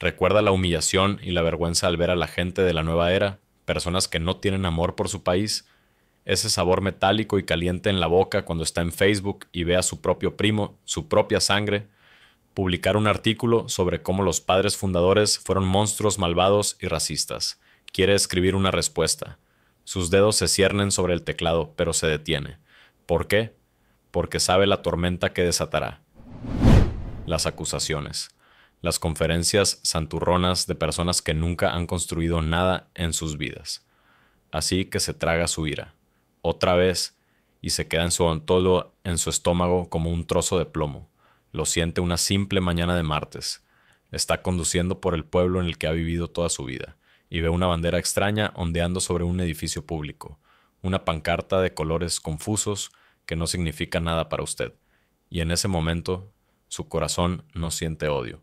Recuerda la humillación y la vergüenza al ver a la gente de la nueva era, personas que no tienen amor por su país, ese sabor metálico y caliente en la boca cuando está en Facebook y ve a su propio primo, su propia sangre, publicar un artículo sobre cómo los padres fundadores fueron monstruos malvados y racistas. Quiere escribir una respuesta. Sus dedos se ciernen sobre el teclado, pero se detiene. ¿Por qué? Porque sabe la tormenta que desatará. Las acusaciones. Las conferencias santurronas de personas que nunca han construido nada en sus vidas. Así que se traga su ira. Otra vez, y se queda en su estómago como un trozo de plomo. Lo siente una simple mañana de martes. Está conduciendo por el pueblo en el que ha vivido toda su vida, y ve una bandera extraña ondeando sobre un edificio público, una pancarta de colores confusos que no significa nada para usted. Y en ese momento, su corazón no siente odio.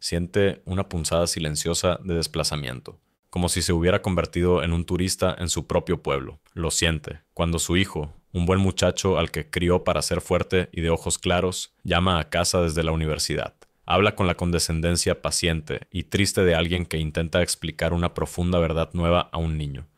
Siente una punzada silenciosa de desplazamiento, como si se hubiera convertido en un turista en su propio pueblo. Lo siente cuando su hijo, un buen muchacho al que crió para ser fuerte y de ojos claros, llama a casa desde la universidad. Habla con la condescendencia paciente y triste de alguien que intenta explicar una profunda verdad nueva a un niño.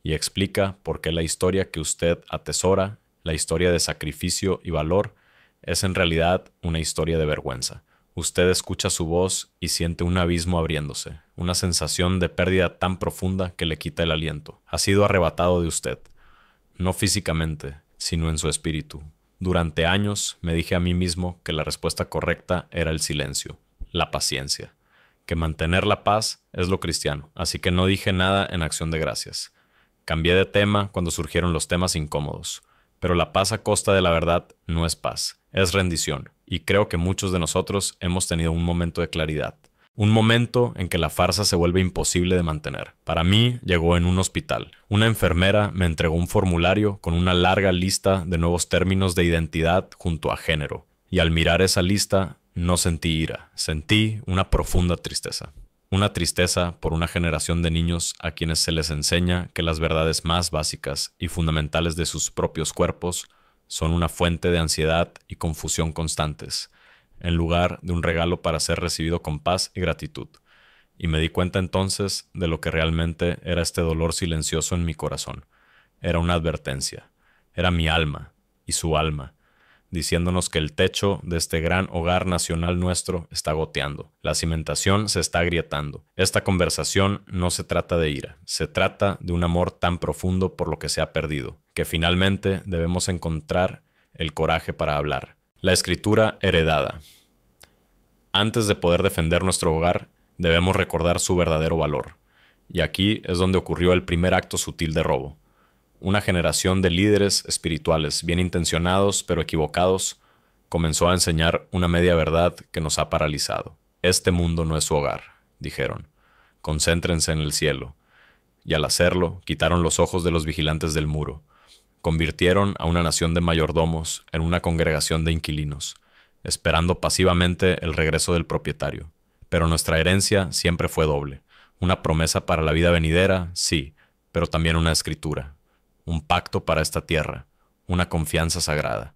Y explica por qué la historia que usted atesora, la historia de sacrificio y valor, es en realidad una historia de vergüenza. Usted escucha su voz y siente un abismo abriéndose, una sensación de pérdida tan profunda que le quita el aliento. Ha sido arrebatado de usted, no físicamente, sino en su espíritu. Durante años me dije a mí mismo que la respuesta correcta era el silencio, la paciencia, que mantener la paz es lo cristiano, así que no dije nada en acción de gracias. Cambié de tema cuando surgieron los temas incómodos, pero la paz a costa de la verdad no es paz, es rendición. Y creo que muchos de nosotros hemos tenido un momento de claridad. Un momento en que la farsa se vuelve imposible de mantener. Para mí llegó en un hospital. Una enfermera me entregó un formulario con una larga lista de nuevos términos de identidad junto a género. Y al mirar esa lista no sentí ira, sentí una profunda tristeza. Una tristeza por una generación de niños a quienes se les enseña que las verdades más básicas y fundamentales de sus propios cuerpos son una fuente de ansiedad y confusión constantes, en lugar de un regalo para ser recibido con paz y gratitud. Y me di cuenta entonces de lo que realmente era este dolor silencioso en mi corazón. Era una advertencia. Era mi alma y su alma, diciéndonos que el techo de este gran hogar nacional nuestro está goteando. La cimentación se está agrietando. Esta conversación no se trata de ira, se trata de un amor tan profundo por lo que se ha perdido, que finalmente debemos encontrar el coraje para hablar. La escritura heredada. Antes de poder defender nuestro hogar, debemos recordar su verdadero valor. Y aquí es donde ocurrió el primer acto sutil de robo. Una generación de líderes espirituales, bien intencionados pero equivocados, comenzó a enseñar una media verdad que nos ha paralizado. Este mundo no es su hogar, dijeron. Concéntrense en el cielo. Y al hacerlo, quitaron los ojos de los vigilantes del muro. Convirtieron a una nación de mayordomos en una congregación de inquilinos, esperando pasivamente el regreso del propietario. Pero nuestra herencia siempre fue doble. Una promesa para la vida venidera, sí, pero también una escritura. Un pacto para esta tierra, una confianza sagrada,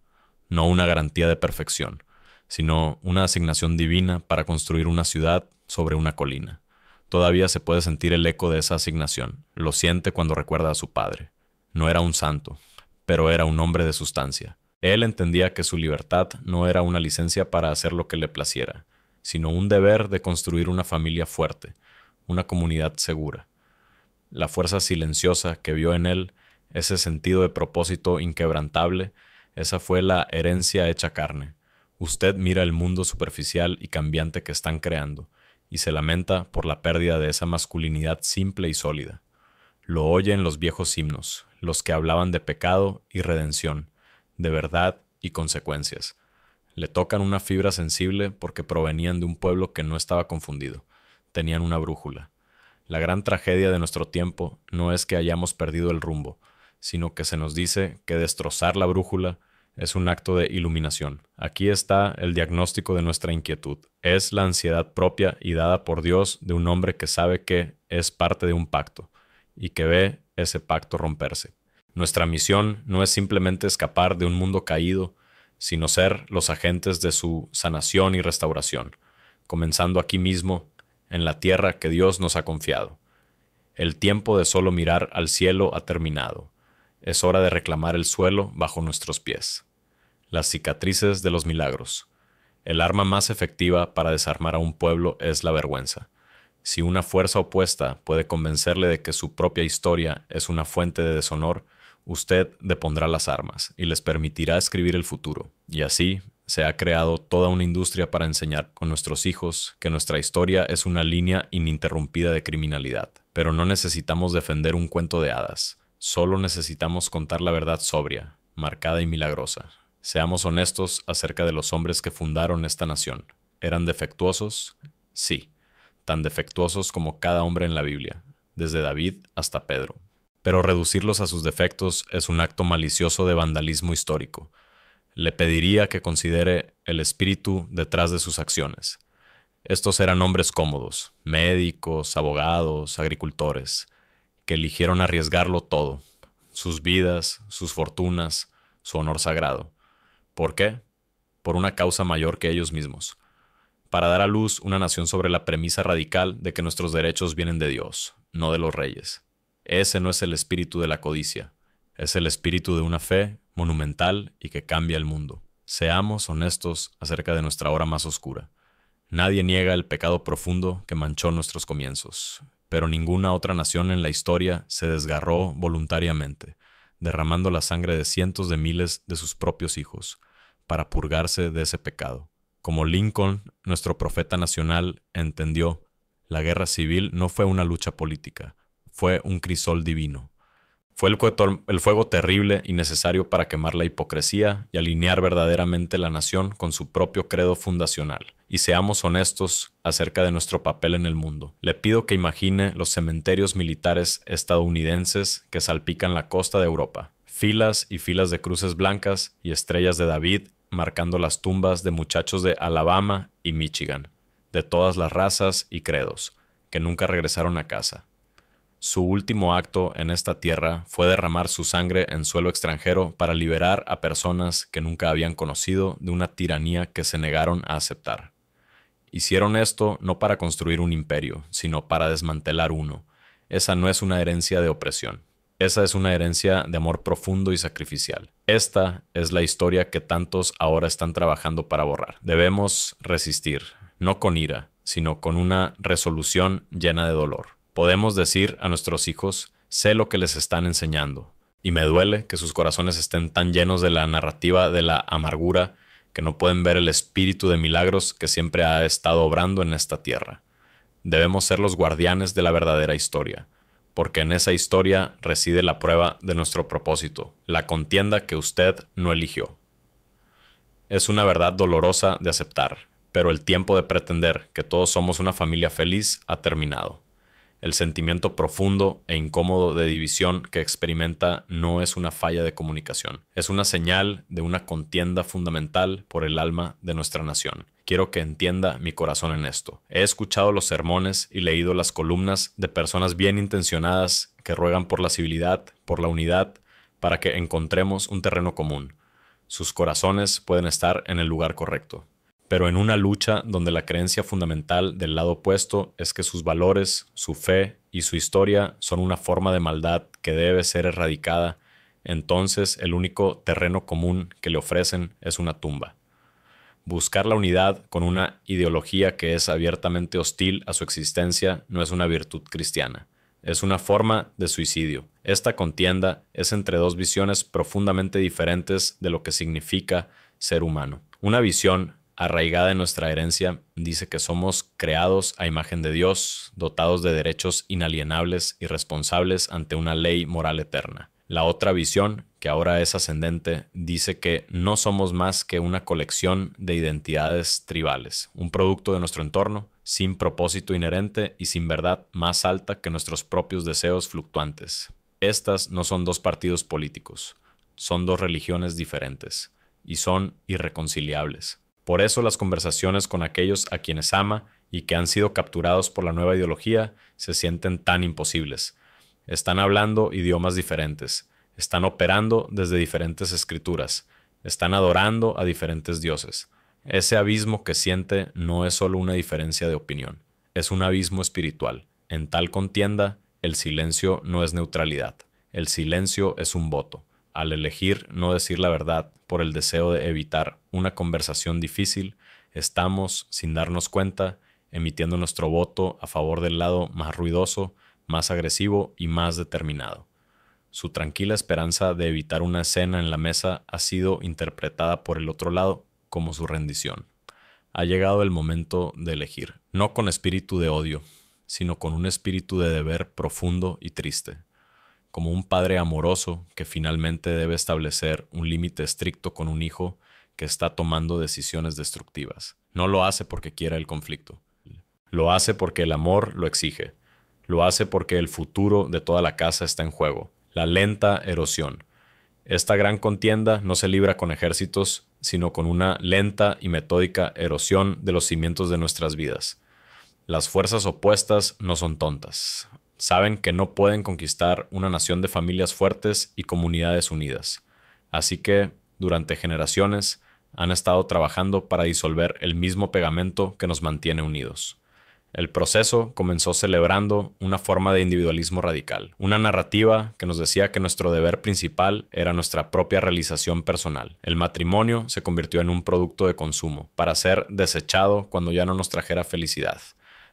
no una garantía de perfección, sino una asignación divina para construir una ciudad sobre una colina. Todavía se puede sentir el eco de esa asignación, lo siente cuando recuerda a su padre. No era un santo, pero era un hombre de sustancia. Él entendía que su libertad no era una licencia para hacer lo que le placiera, sino un deber de construir una familia fuerte, una comunidad segura. La fuerza silenciosa que vio en él, ese sentido de propósito inquebrantable, esa fue la herencia hecha carne. Usted mira el mundo superficial y cambiante que están creando, y se lamenta por la pérdida de esa masculinidad simple y sólida. Lo oye en los viejos himnos, los que hablaban de pecado y redención, de verdad y consecuencias. Le tocan una fibra sensible porque provenían de un pueblo que no estaba confundido. Tenían una brújula. La gran tragedia de nuestro tiempo no es que hayamos perdido el rumbo, sino que se nos dice que destrozar la brújula es un acto de iluminación. Aquí está el diagnóstico de nuestra inquietud. Es la ansiedad propia y dada por Dios de un hombre que sabe que es parte de un pacto y que ve ese pacto romperse. Nuestra misión no es simplemente escapar de un mundo caído, sino ser los agentes de su sanación y restauración, comenzando aquí mismo en la tierra que Dios nos ha confiado. El tiempo de solo mirar al cielo ha terminado. Es hora de reclamar el suelo bajo nuestros pies. Las cicatrices de los milagros. El arma más efectiva para desarmar a un pueblo es la vergüenza. Si una fuerza opuesta puede convencerle de que su propia historia es una fuente de deshonor, usted depondrá las armas y les permitirá escribir el futuro. Y así se ha creado toda una industria para enseñar con nuestros hijos que nuestra historia es una línea ininterrumpida de criminalidad. Pero no necesitamos defender un cuento de hadas. Solo necesitamos contar la verdad sobria, marcada y milagrosa. Seamos honestos acerca de los hombres que fundaron esta nación. ¿Eran defectuosos? Sí, tan defectuosos como cada hombre en la Biblia, desde David hasta Pedro. Pero reducirlos a sus defectos es un acto malicioso de vandalismo histórico. Le pediría que considere el espíritu detrás de sus acciones. Estos eran hombres cómodos, médicos, abogados, agricultores, que eligieron arriesgarlo todo, sus vidas, sus fortunas, su honor sagrado. ¿Por qué? Por una causa mayor que ellos mismos, para dar a luz una nación sobre la premisa radical de que nuestros derechos vienen de Dios, no de los reyes. Ese no es el espíritu de la codicia, es el espíritu de una fe monumental y que cambia el mundo. Seamos honestos acerca de nuestra hora más oscura. Nadie niega el pecado profundo que manchó nuestros comienzos, pero ninguna otra nación en la historia se desgarró voluntariamente, derramando la sangre de cientos de miles de sus propios hijos, para purgarse de ese pecado. Como Lincoln, nuestro profeta nacional, entendió, la guerra civil no fue una lucha política, fue un crisol divino. Fue el fuego terrible y necesario para quemar la hipocresía y alinear verdaderamente la nación con su propio credo fundacional. Y seamos honestos acerca de nuestro papel en el mundo. Le pido que imagine los cementerios militares estadounidenses que salpican la costa de Europa. Filas y filas de cruces blancas y estrellas de David marcando las tumbas de muchachos de Alabama y Michigan, de todas las razas y credos, que nunca regresaron a casa. Su último acto en esta tierra fue derramar su sangre en suelo extranjero para liberar a personas que nunca habían conocido de una tiranía que se negaron a aceptar. Hicieron esto no para construir un imperio, sino para desmantelar uno. Esa no es una herencia de opresión. Esa es una herencia de amor profundo y sacrificial. Esta es la historia que tantos ahora están trabajando para borrar. Debemos resistir, no con ira, sino con una resolución llena de dolor. Podemos decir a nuestros hijos, sé lo que les están enseñando, y me duele que sus corazones estén tan llenos de la narrativa de la amargura que no pueden ver el espíritu de milagros que siempre ha estado obrando en esta tierra. Debemos ser los guardianes de la verdadera historia, porque en esa historia reside la prueba de nuestro propósito, la contienda que usted no eligió. Es una verdad dolorosa de aceptar, pero el tiempo de pretender que todos somos una familia feliz ha terminado. El sentimiento profundo e incómodo de división que experimenta no es una falla de comunicación, es una señal de una contienda fundamental por el alma de nuestra nación. Quiero que entienda mi corazón en esto. He escuchado los sermones y leído las columnas de personas bien intencionadas que ruegan por la civilidad, por la unidad, para que encontremos un terreno común. Sus corazones pueden estar en el lugar correcto. Pero en una lucha donde la creencia fundamental del lado opuesto es que sus valores, su fe y su historia son una forma de maldad que debe ser erradicada, entonces el único terreno común que le ofrecen es una tumba. Buscar la unidad con una ideología que es abiertamente hostil a su existencia no es una virtud cristiana, es una forma de suicidio. Esta contienda es entre dos visiones profundamente diferentes de lo que significa ser humano. Una visión arraigada en nuestra herencia, dice que somos creados a imagen de Dios, dotados de derechos inalienables y responsables ante una ley moral eterna. La otra visión, que ahora es ascendente, dice que no somos más que una colección de identidades tribales, un producto de nuestro entorno, sin propósito inherente y sin verdad más alta que nuestros propios deseos fluctuantes. Estas no son dos partidos políticos, son dos religiones diferentes, y son irreconciliables. Por eso las conversaciones con aquellos a quienes ama y que han sido capturados por la nueva ideología se sienten tan imposibles. Están hablando idiomas diferentes, están operando desde diferentes escrituras, están adorando a diferentes dioses. Ese abismo que siente no es solo una diferencia de opinión, es un abismo espiritual. En tal contienda, el silencio no es neutralidad. El silencio es un voto. Al elegir no decir la verdad por el deseo de evitar una conversación difícil, estamos, sin darnos cuenta, emitiendo nuestro voto a favor del lado más ruidoso, más agresivo y más determinado. Su tranquila esperanza de evitar una escena en la mesa ha sido interpretada por el otro lado como su rendición. Ha llegado el momento de elegir, no con espíritu de odio, sino con un espíritu de deber profundo y triste, como un padre amoroso que finalmente debe establecer un límite estricto con un hijo que está tomando decisiones destructivas. No lo hace porque quiera el conflicto. Lo hace porque el amor lo exige. Lo hace porque el futuro de toda la casa está en juego. La lenta erosión. Esta gran contienda no se libra con ejércitos, sino con una lenta y metódica erosión de los cimientos de nuestras vidas. Las fuerzas opuestas no son tontas. Saben que no pueden conquistar una nación de familias fuertes y comunidades unidas. Así que, durante generaciones, han estado trabajando para disolver el mismo pegamento que nos mantiene unidos. El proceso comenzó celebrando una forma de individualismo radical, una narrativa que nos decía que nuestro deber principal era nuestra propia realización personal. El matrimonio se convirtió en un producto de consumo, para ser desechado cuando ya no nos trajera felicidad.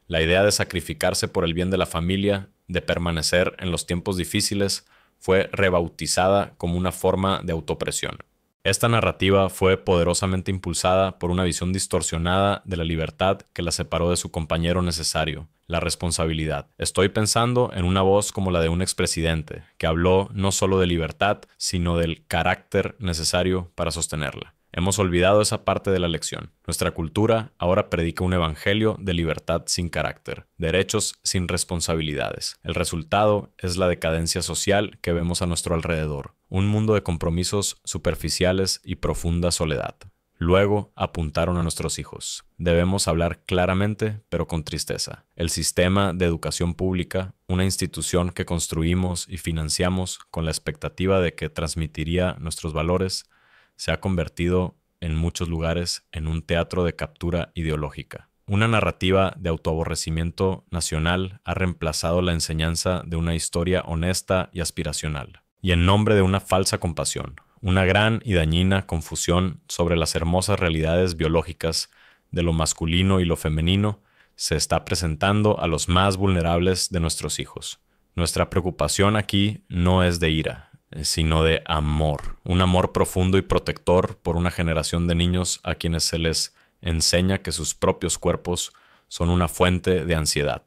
La idea de sacrificarse por el bien de la familia, de permanecer en los tiempos difíciles, fue rebautizada como una forma de autopresión. Esta narrativa fue poderosamente impulsada por una visión distorsionada de la libertad que la separó de su compañero necesario, la responsabilidad. Estoy pensando en una voz como la de un expresidente, que habló no solo de libertad, sino del carácter necesario para sostenerla. Hemos olvidado esa parte de la lección. Nuestra cultura ahora predica un evangelio de libertad sin carácter, derechos sin responsabilidades. El resultado es la decadencia social que vemos a nuestro alrededor, un mundo de compromisos superficiales y profunda soledad. Luego apuntaron a nuestros hijos. Debemos hablar claramente, pero con tristeza. El sistema de educación pública, una institución que construimos y financiamos con la expectativa de que transmitiría nuestros valores, se ha convertido en muchos lugares en un teatro de captura ideológica. Una narrativa de autoaborrecimiento nacional ha reemplazado la enseñanza de una historia honesta y aspiracional. Y en nombre de una falsa compasión, una gran y dañina confusión sobre las hermosas realidades biológicas de lo masculino y lo femenino, se está presentando a los más vulnerables de nuestros hijos. Nuestra preocupación aquí no es de ira, sino de amor, un amor profundo y protector por una generación de niños a quienes se les enseña que sus propios cuerpos son una fuente de ansiedad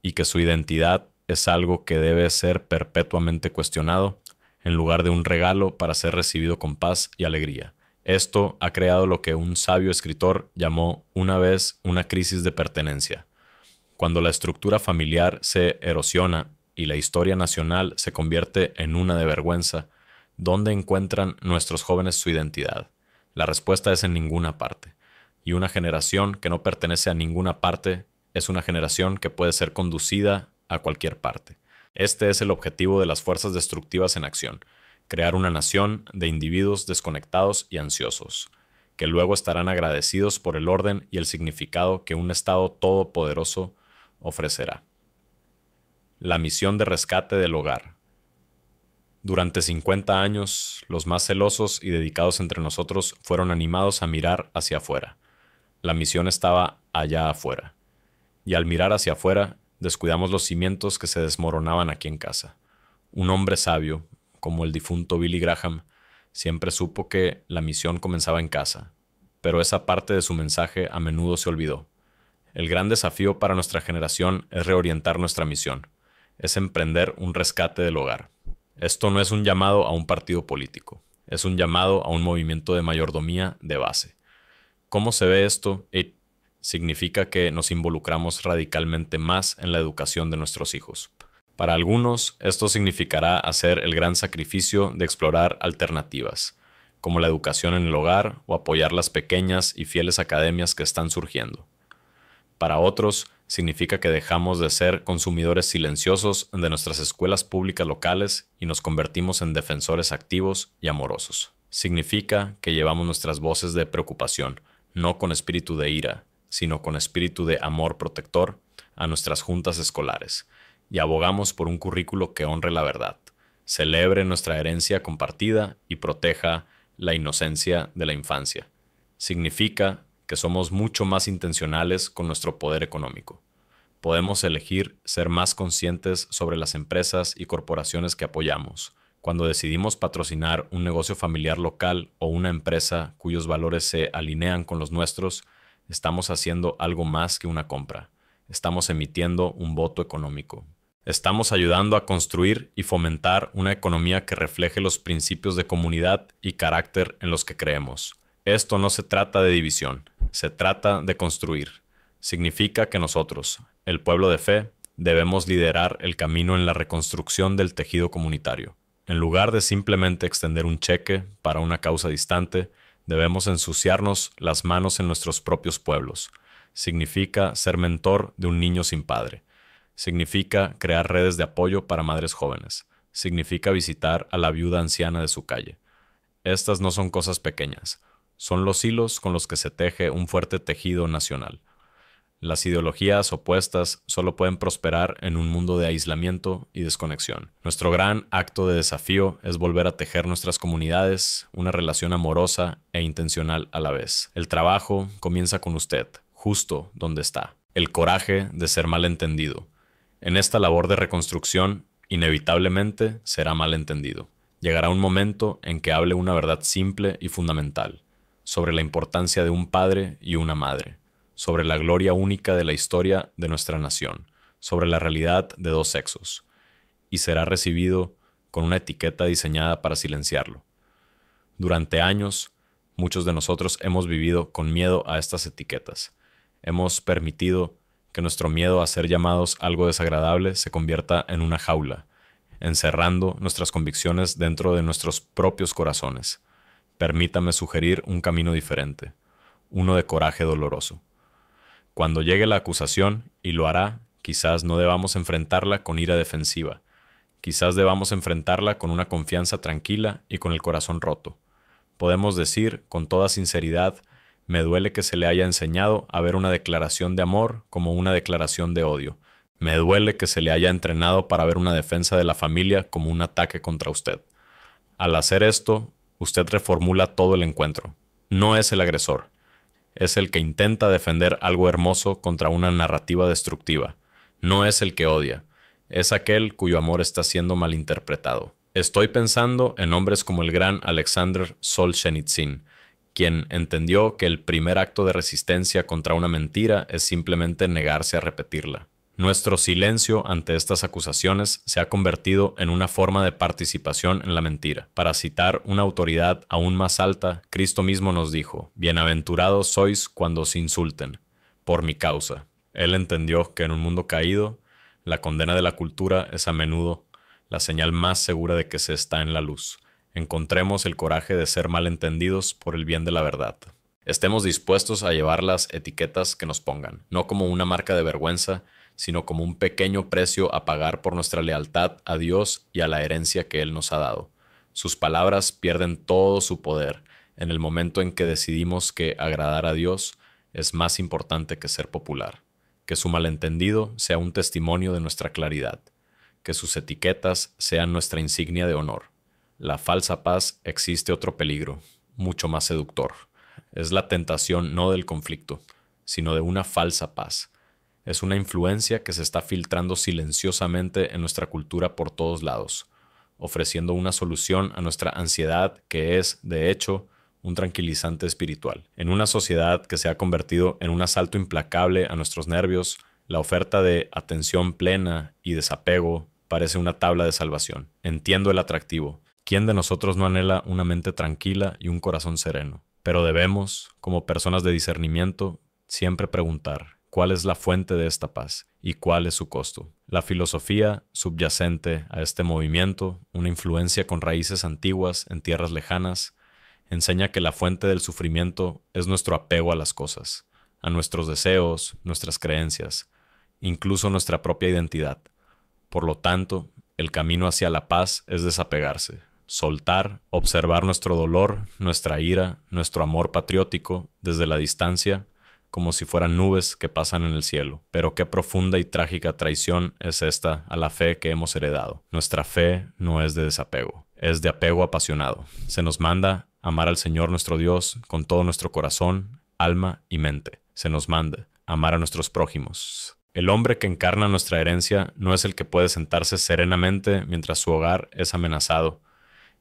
y que su identidad es algo que debe ser perpetuamente cuestionado en lugar de un regalo para ser recibido con paz y alegría. Esto ha creado lo que un sabio escritor llamó una vez una crisis de pertenencia. Cuando la estructura familiar se erosiona y la historia nacional se convierte en una de vergüenza, ¿dónde encuentran nuestros jóvenes su identidad? La respuesta es en ninguna parte. Y una generación que no pertenece a ninguna parte es una generación que puede ser conducida a cualquier parte. Este es el objetivo de las fuerzas destructivas en acción: crear una nación de individuos desconectados y ansiosos, que luego estarán agradecidos por el orden y el significado que un Estado todopoderoso ofrecerá. La misión de rescate del hogar. Durante 50 años, los más celosos y dedicados entre nosotros fueron animados a mirar hacia afuera. La misión estaba allá afuera. Y al mirar hacia afuera, descuidamos los cimientos que se desmoronaban aquí en casa. Un hombre sabio, como el difunto Billy Graham, siempre supo que la misión comenzaba en casa, pero esa parte de su mensaje a menudo se olvidó. El gran desafío para nuestra generación es reorientar nuestra misión. Es emprender un rescate del hogar. Esto no es un llamado a un partido político, es un llamado a un movimiento de mayordomía de base. ¿Cómo se ve esto? Significa que nos involucramos radicalmente más en la educación de nuestros hijos. Para algunos, esto significará hacer el gran sacrificio de explorar alternativas, como la educación en el hogar o apoyar las pequeñas y fieles academias que están surgiendo. Para otros, significa que dejamos de ser consumidores silenciosos de nuestras escuelas públicas locales y nos convertimos en defensores activos y amorosos. Significa que llevamos nuestras voces de preocupación, no con espíritu de ira, sino con espíritu de amor protector, a nuestras juntas escolares y abogamos por un currículo que honre la verdad, celebre nuestra herencia compartida y proteja la inocencia de la infancia. Significa que somos mucho más intencionales con nuestro poder económico. Podemos elegir ser más conscientes sobre las empresas y corporaciones que apoyamos. Cuando decidimos patrocinar un negocio familiar local o una empresa cuyos valores se alinean con los nuestros, estamos haciendo algo más que una compra. Estamos emitiendo un voto económico. Estamos ayudando a construir y fomentar una economía que refleje los principios de comunidad y carácter en los que creemos. Esto no se trata de división, se trata de construir. Significa que nosotros, el pueblo de fe, debemos liderar el camino en la reconstrucción del tejido comunitario. En lugar de simplemente extender un cheque para una causa distante, debemos ensuciarnos las manos en nuestros propios pueblos. Significa ser mentor de un niño sin padre. Significa crear redes de apoyo para madres jóvenes. Significa visitar a la viuda anciana de su calle. Estas no son cosas pequeñas. Son los hilos con los que se teje un fuerte tejido nacional. Las ideologías opuestas solo pueden prosperar en un mundo de aislamiento y desconexión. Nuestro gran acto de desafío es volver a tejer nuestras comunidades, una relación amorosa e intencional a la vez. El trabajo comienza con usted, justo donde está. El coraje de ser malentendido. En esta labor de reconstrucción, inevitablemente será malentendido. Llegará un momento en que hable una verdad simple y fundamental, sobre la importancia de un padre y una madre, sobre la gloria única de la historia de nuestra nación, sobre la realidad de dos sexos, y será recibido con una etiqueta diseñada para silenciarlo. Durante años, muchos de nosotros hemos vivido con miedo a estas etiquetas. Hemos permitido que nuestro miedo a ser llamados algo desagradable se convierta en una jaula, encerrando nuestras convicciones dentro de nuestros propios corazones. Permítame sugerir un camino diferente, uno de coraje doloroso. Cuando llegue la acusación, y lo hará, quizás no debamos enfrentarla con ira defensiva. Quizás debamos enfrentarla con una confianza tranquila y con el corazón roto. Podemos decir, con toda sinceridad, me duele que se le haya enseñado a ver una declaración de amor como una declaración de odio. Me duele que se le haya entrenado para ver una defensa de la familia como un ataque contra usted. Al hacer esto, usted reformula todo el encuentro. No es el agresor. Es el que intenta defender algo hermoso contra una narrativa destructiva. No es el que odia. Es aquel cuyo amor está siendo malinterpretado. Estoy pensando en hombres como el gran Alexander Solzhenitsyn, quien entendió que el primer acto de resistencia contra una mentira es simplemente negarse a repetirla. Nuestro silencio ante estas acusaciones se ha convertido en una forma de participación en la mentira. Para citar una autoridad aún más alta, Cristo mismo nos dijo: «Bienaventurados sois cuando os insulten, por mi causa». Él entendió que en un mundo caído, la condena de la cultura es a menudo la señal más segura de que se está en la luz. Encontremos el coraje de ser malentendidos por el bien de la verdad. Estemos dispuestos a llevar las etiquetas que nos pongan, no como una marca de vergüenza, sino como un pequeño precio a pagar por nuestra lealtad a Dios y a la herencia que Él nos ha dado. Sus palabras pierden todo su poder en el momento en que decidimos que agradar a Dios es más importante que ser popular. Que su malentendido sea un testimonio de nuestra claridad. Que sus etiquetas sean nuestra insignia de honor. La falsa paz existe otro peligro, mucho más seductor. Es la tentación no del conflicto, sino de una falsa paz. Es una influencia que se está filtrando silenciosamente en nuestra cultura por todos lados, ofreciendo una solución a nuestra ansiedad que es, de hecho, un tranquilizante espiritual. En una sociedad que se ha convertido en un asalto implacable a nuestros nervios, la oferta de atención plena y desapego parece una tabla de salvación. Entiendo el atractivo. ¿Quién de nosotros no anhela una mente tranquila y un corazón sereno? Pero debemos, como personas de discernimiento, siempre preguntar: ¿cuál es la fuente de esta paz? ¿Y cuál es su costo? La filosofía subyacente a este movimiento, una influencia con raíces antiguas en tierras lejanas, enseña que la fuente del sufrimiento es nuestro apego a las cosas, a nuestros deseos, nuestras creencias, incluso nuestra propia identidad. Por lo tanto, el camino hacia la paz es desapegarse, soltar, observar nuestro dolor, nuestra ira, nuestro amor patriótico desde la distancia, como si fueran nubes que pasan en el cielo. Pero qué profunda y trágica traición es esta a la fe que hemos heredado. Nuestra fe no es de desapego, es de apego apasionado. Se nos manda amar al Señor nuestro Dios con todo nuestro corazón, alma y mente. Se nos manda amar a nuestros prójimos. El hombre que encarna nuestra herencia no es el que puede sentarse serenamente mientras su hogar es amenazado.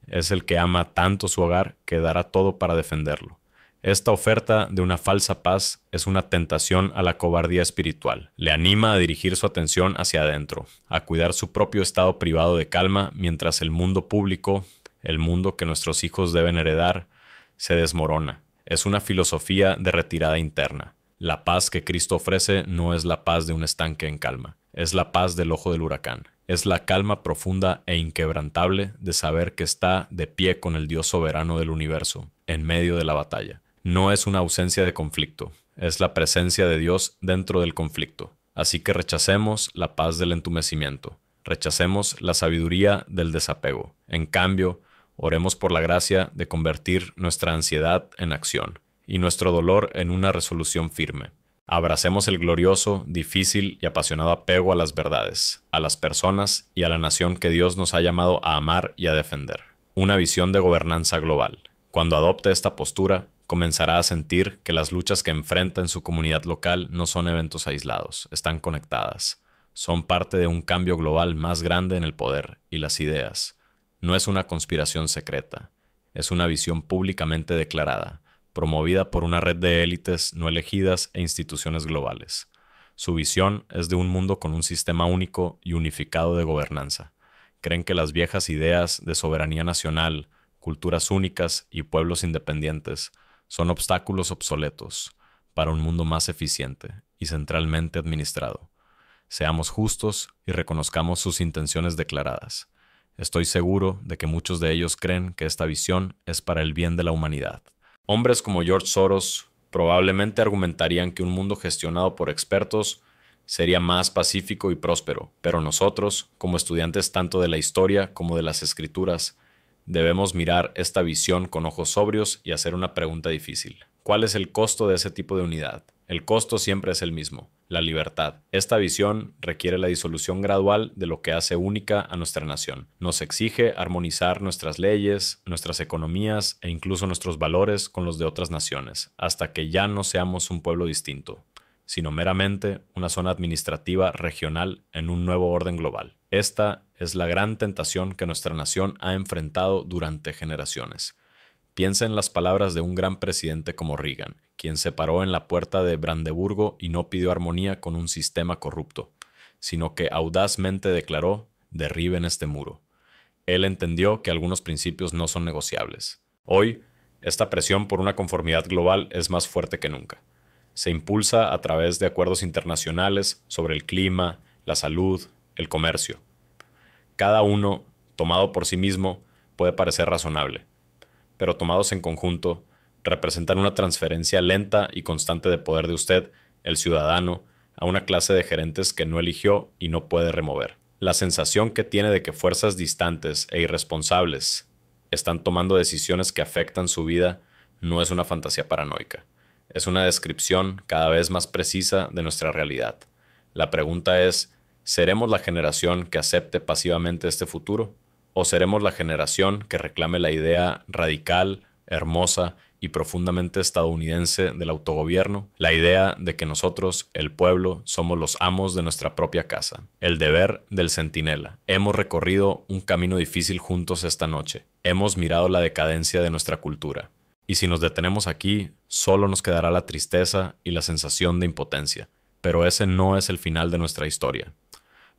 Es el que ama tanto su hogar que dará todo para defenderlo. Esta oferta de una falsa paz es una tentación a la cobardía espiritual. Le anima a dirigir su atención hacia adentro, a cuidar su propio estado privado de calma mientras el mundo público, el mundo que nuestros hijos deben heredar, se desmorona. Es una filosofía de retirada interna. La paz que Cristo ofrece no es la paz de un estanque en calma, es la paz del ojo del huracán. Es la calma profunda e inquebrantable de saber que está de pie con el Dios soberano del universo, en medio de la batalla. No es una ausencia de conflicto, es la presencia de Dios dentro del conflicto. Así que rechacemos la paz del entumecimiento, rechacemos la sabiduría del desapego. En cambio, oremos por la gracia de convertir nuestra ansiedad en acción y nuestro dolor en una resolución firme. Abracemos el glorioso, difícil y apasionado apego a las verdades, a las personas y a la nación que Dios nos ha llamado a amar y a defender. Una visión de gobernanza global. Cuando adopte esta postura, comenzará a sentir que las luchas que enfrenta en su comunidad local no son eventos aislados, están conectadas. Son parte de un cambio global más grande en el poder y las ideas. No es una conspiración secreta, es una visión públicamente declarada, promovida por una red de élites no elegidas e instituciones globales. Su visión es de un mundo con un sistema único y unificado de gobernanza. Creen que las viejas ideas de soberanía nacional, culturas únicas y pueblos independientes son obstáculos obsoletos para un mundo más eficiente y centralmente administrado. Seamos justos y reconozcamos sus intenciones declaradas. Estoy seguro de que muchos de ellos creen que esta visión es para el bien de la humanidad. Hombres como George Soros probablemente argumentarían que un mundo gestionado por expertos sería más pacífico y próspero, pero nosotros, como estudiantes tanto de la historia como de las escrituras, debemos mirar esta visión con ojos sobrios y hacer una pregunta difícil. ¿Cuál es el costo de ese tipo de unidad? El costo siempre es el mismo, la libertad. Esta visión requiere la disolución gradual de lo que hace única a nuestra nación. Nos exige armonizar nuestras leyes, nuestras economías e incluso nuestros valores con los de otras naciones, hasta que ya no seamos un pueblo distinto, sino meramente una zona administrativa regional en un nuevo orden global. Esta es la gran tentación que nuestra nación ha enfrentado durante generaciones. Piensa en las palabras de un gran presidente como Reagan, quien se paró en la puerta de Brandeburgo y no pidió armonía con un sistema corrupto, sino que audazmente declaró: derriben este muro. Él entendió que algunos principios no son negociables. Hoy, esta presión por una conformidad global es más fuerte que nunca. Se impulsa a través de acuerdos internacionales sobre el clima, la salud, el comercio. Cada uno, tomado por sí mismo, puede parecer razonable, pero tomados en conjunto, representan una transferencia lenta y constante de poder de usted, el ciudadano, a una clase de gerentes que no eligió y no puede remover. La sensación que tiene de que fuerzas distantes e irresponsables están tomando decisiones que afectan su vida no es una fantasía paranoica. Es una descripción cada vez más precisa de nuestra realidad. La pregunta es: ¿seremos la generación que acepte pasivamente este futuro? ¿O seremos la generación que reclame la idea radical, hermosa y profundamente estadounidense del autogobierno? La idea de que nosotros, el pueblo, somos los amos de nuestra propia casa. El deber del centinela. Hemos recorrido un camino difícil juntos esta noche. Hemos mirado la decadencia de nuestra cultura. Y si nos detenemos aquí, solo nos quedará la tristeza y la sensación de impotencia. Pero ese no es el final de nuestra historia.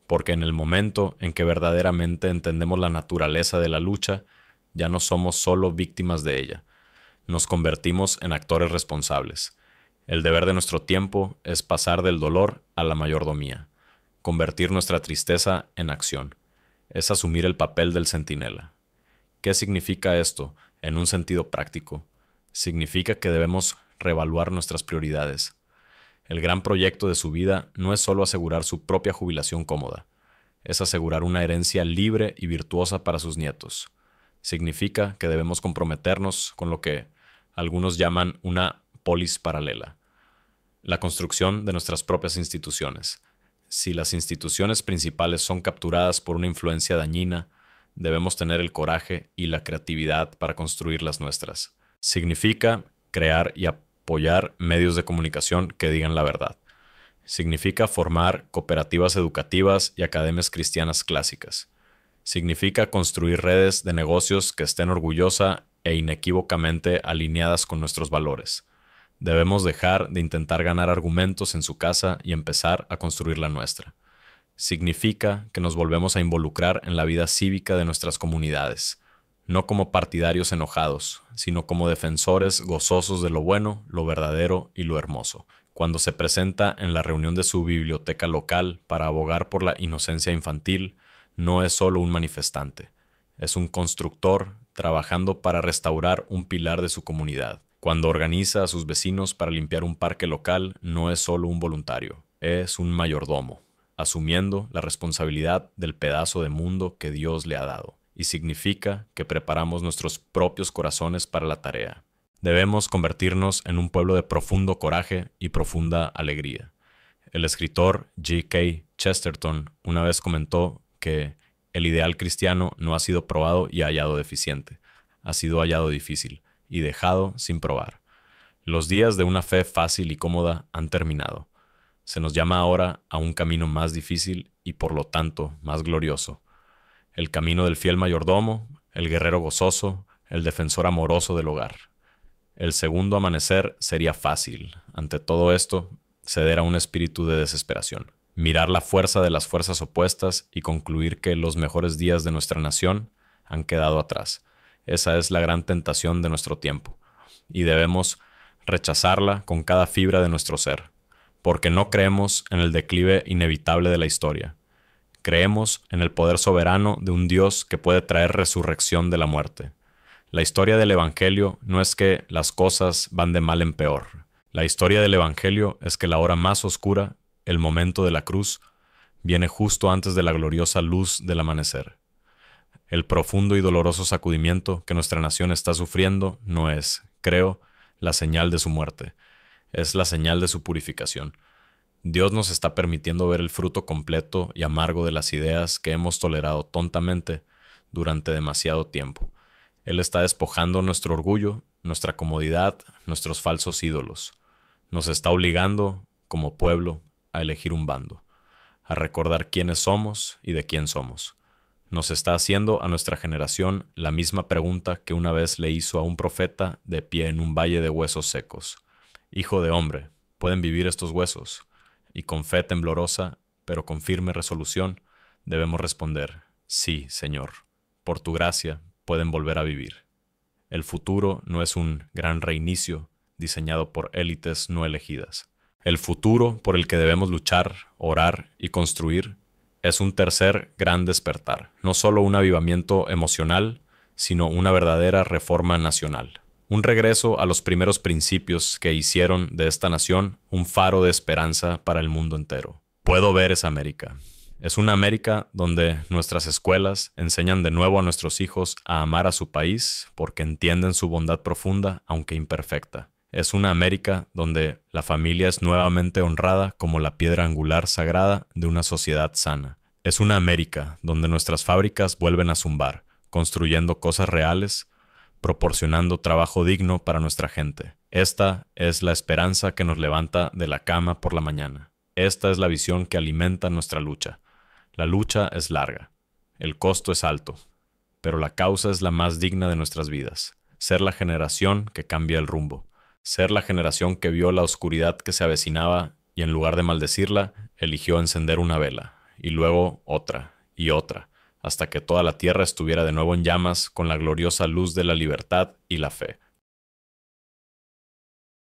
Porque en el momento en que verdaderamente entendemos la naturaleza de la lucha, ya no somos solo víctimas de ella. Nos convertimos en actores responsables. El deber de nuestro tiempo es pasar del dolor a la mayordomía, convertir nuestra tristeza en acción. Es asumir el papel del centinela. ¿Qué significa esto en un sentido práctico? Significa que debemos reevaluar nuestras prioridades. El gran proyecto de su vida no es solo asegurar su propia jubilación cómoda, es asegurar una herencia libre y virtuosa para sus nietos. Significa que debemos comprometernos con lo que algunos llaman una polis paralela. La construcción de nuestras propias instituciones. Si las instituciones principales son capturadas por una influencia dañina, debemos tener el coraje y la creatividad para construir las nuestras. Significa crear y apoyar medios de comunicación que digan la verdad. Significa formar cooperativas educativas y academias cristianas clásicas. Significa construir redes de negocios que estén orgullosa e inequívocamente alineadas con nuestros valores. Debemos dejar de intentar ganar argumentos en su casa y empezar a construir la nuestra. Significa que nos volvemos a involucrar en la vida cívica de nuestras comunidades, no como partidarios enojados, sino como defensores gozosos de lo bueno, lo verdadero y lo hermoso. Cuando se presenta en la reunión de su biblioteca local para abogar por la inocencia infantil, no es solo un manifestante, es un constructor trabajando para restaurar un pilar de su comunidad. Cuando organiza a sus vecinos para limpiar un parque local, no es solo un voluntario, es un mayordomo, asumiendo la responsabilidad del pedazo de mundo que Dios le ha dado. Y significa que preparamos nuestros propios corazones para la tarea. Debemos convertirnos en un pueblo de profundo coraje y profunda alegría. El escritor G.K. Chesterton una vez comentó que el ideal cristiano no ha sido probado y hallado deficiente, ha sido hallado difícil y dejado sin probar. Los días de una fe fácil y cómoda han terminado. Se nos llama ahora a un camino más difícil y por lo tanto más glorioso. El camino del fiel mayordomo, el guerrero gozoso, el defensor amoroso del hogar. El segundo amanecer sería fácil. Ante todo esto, ceder a un espíritu de desesperación. Mirar la fuerza de las fuerzas opuestas y concluir que los mejores días de nuestra nación han quedado atrás. Esa es la gran tentación de nuestro tiempo. Y debemos rechazarla con cada fibra de nuestro ser. Porque no creemos en el declive inevitable de la historia. Creemos en el poder soberano de un Dios que puede traer resurrección de la muerte. La historia del Evangelio no es que las cosas van de mal en peor. La historia del Evangelio es que la hora más oscura, el momento de la cruz, viene justo antes de la gloriosa luz del amanecer. El profundo y doloroso sacudimiento que nuestra nación está sufriendo no es, creo, la señal de su muerte. Es la señal de su purificación. Dios nos está permitiendo ver el fruto completo y amargo de las ideas que hemos tolerado tontamente durante demasiado tiempo. Él está despojando nuestro orgullo, nuestra comodidad, nuestros falsos ídolos. Nos está obligando, como pueblo, a elegir un bando, a recordar quiénes somos y de quién somos. Nos está haciendo a nuestra generación la misma pregunta que una vez le hizo a un profeta de pie en un valle de huesos secos. Hijo de hombre, ¿pueden vivir estos huesos? Y con fe temblorosa, pero con firme resolución, debemos responder, sí, Señor, por tu gracia pueden volver a vivir. El futuro no es un gran reinicio diseñado por élites no elegidas. El futuro por el que debemos luchar, orar y construir es un tercer gran despertar, no solo un avivamiento emocional, sino una verdadera reforma nacional. Un regreso a los primeros principios que hicieron de esta nación un faro de esperanza para el mundo entero. Puedo ver esa América. Es una América donde nuestras escuelas enseñan de nuevo a nuestros hijos a amar a su país porque entienden su bondad profunda, aunque imperfecta. Es una América donde la familia es nuevamente honrada como la piedra angular sagrada de una sociedad sana. Es una América donde nuestras fábricas vuelven a zumbar, construyendo cosas reales, proporcionando trabajo digno para nuestra gente. Esta es la esperanza que nos levanta de la cama por la mañana. Esta es la visión que alimenta nuestra lucha. La lucha es larga, el costo es alto, pero la causa es la más digna de nuestras vidas. Ser la generación que cambia el rumbo. Ser la generación que vio la oscuridad que se avecinaba y en lugar de maldecirla, eligió encender una vela, y luego otra y otra, hasta que toda la tierra estuviera de nuevo en llamas con la gloriosa luz de la libertad y la fe.